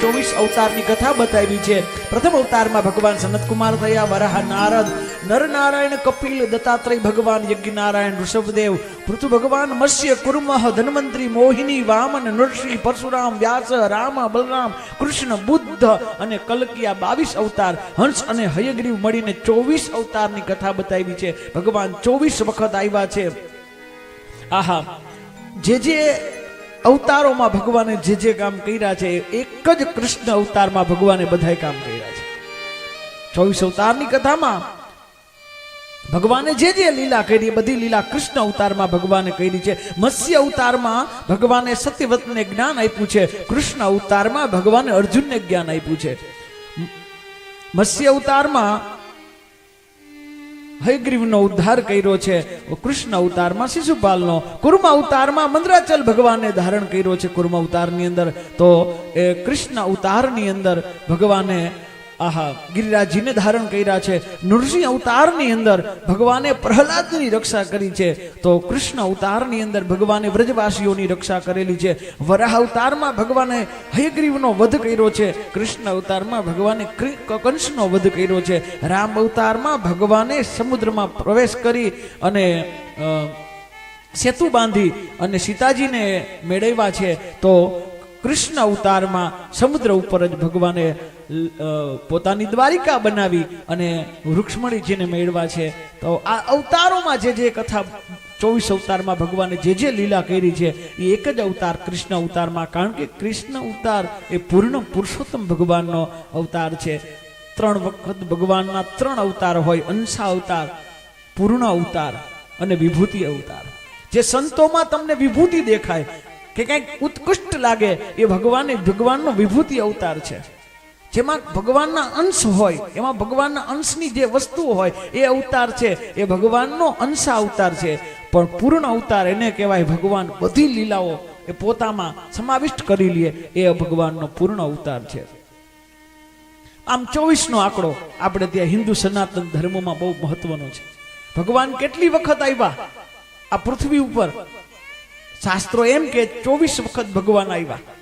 24 અવતારની કથા બતાવી છે। પ્રથમ અવતારમાં ભગવાન સનતકુમાર થયા, વરાહ નારદ, નરનારાયણ કપિલ, દત્તાત્રેય ભગવાન, યજ્ઞનારાયણ ઋષભદેવ, પૃથુ ભગવાન મત્સ્ય, કુર્મઃ, ધન્વંતરી, મોહિની, વામન, નૃસિંહ, પરશુરામ, વ્યાસ, રામ, બલરામ, કૃષ્ણ, બુદ્ધ અને કલ્કિયા 22 અવતાર, હંસ અને હયગ્રીવ મળીને 24 અવતારની કથા બતાવી છે। ભગવાન 24 વખત આવ્યા છે। આહા, જે અવતારોમાં ભગવાને જે કામ કર્યા છે એક જ કૃષ્ણ અવતારમાં ભગવાને બધાય કામ કર્યા છે। 24 અવતારની કથામાં ભગવાને જે લીલા કરી બધી લીલા કૃષ્ણ અવતારમાં ભગવાને કરી છે। મત્સ્ય અવતારમાં ભગવાને સત્યવતને જ્ઞાન આપ્યું છે, કૃષ્ણ અવતારમાં ભગવાને અર્જુનને જ્ઞાન આપ્યું છે। મત્સ્ય અવતારમાં હયગ્રીવનો ઉદ્ધાર કર્યો છે, કૃષ્ણ અવતારમાં શિશુપાલનો, કુર્મ અવતારમાં મંદરાચલ ભગવાને ધારણ કર્યો છે। કુર્મ અવતારની અંદર તો એ કૃષ્ણ અવતારની અંદર ભગવાને ગિરિરાજજીને ધારણ કર્યા છે। નૃસિંહ અવતારની અંદર ભગવાને પ્રહલાદની રક્ષા કરી છે, તો કૃષ્ણ અવતારની અંદર ભગવાને વ્રજવાસીઓની રક્ષા કરેલી છે। વરાહ અવતારમાં ભગવાને હયગ્રીવનો વધ કર્યો છે, કૃષ્ણ અવતારમાં ભગવાને કંસનો વધ કર્યો છે। રામ અવતારમાં ભગવાને સમુદ્રમાં પ્રવેશ કરી અને સેતુ બાંધી અને સીતાજીને મેળવ્યા છે, તો કૃષ્ણ અવતારમાં સમુદ્ર ઉપર જ ભગવાને પોતાની દ્વારિકા બનાવી અને રૂક્ષ્મણીજીને મેળવા છે। તો આ અવતારોમાં જે કથા 24 અવતારમાં ભગવાને જે લીલા કરી છે એ એક જ અવતાર કૃષ્ણ અવતારમાં, કારણ કે કૃષ્ણ અવતાર એ પૂર્ણ પુરુષોત્તમ ભગવાનનો અવતાર છે। 3 વખત ભગવાનના 3 અવતાર હોય, અંશા અવતાર, પૂર્ણ અવતાર અને વિભૂતિ અવતાર। જે સંતોમાં તમને વિભૂતિ દેખાય કે કંઈક ઉત્કૃષ્ટ લાગે એ ભગવાનનો વિભૂતિ અવતાર છે। જેમાં ભગવાનના અંશ હોય, એમાં ભગવાનના અંશની જે વસ્તુઓ હોય એ અવતાર છે, એ ભગવાનનો અંશા અવતાર છે। પણ પૂર્ણ અવતાર એને કહેવાય ભગવાન બધી લીલાઓ એ પોતામાં સમાવિષ્ટ કરી લે, એ ભગવાનનો પૂર્ણ અવતાર છે। આમ 24નો આંકડો આપણે ત્યાં હિન્દુ સનાતન ધર્મમાં બહુ મહત્વનો છે। ભગવાન કેટલી વખત આવ્યા આ પૃથ્વી ઉપર? શાસ્ત્રો એમ કે 24 વખત ભગવાન આવ્યા।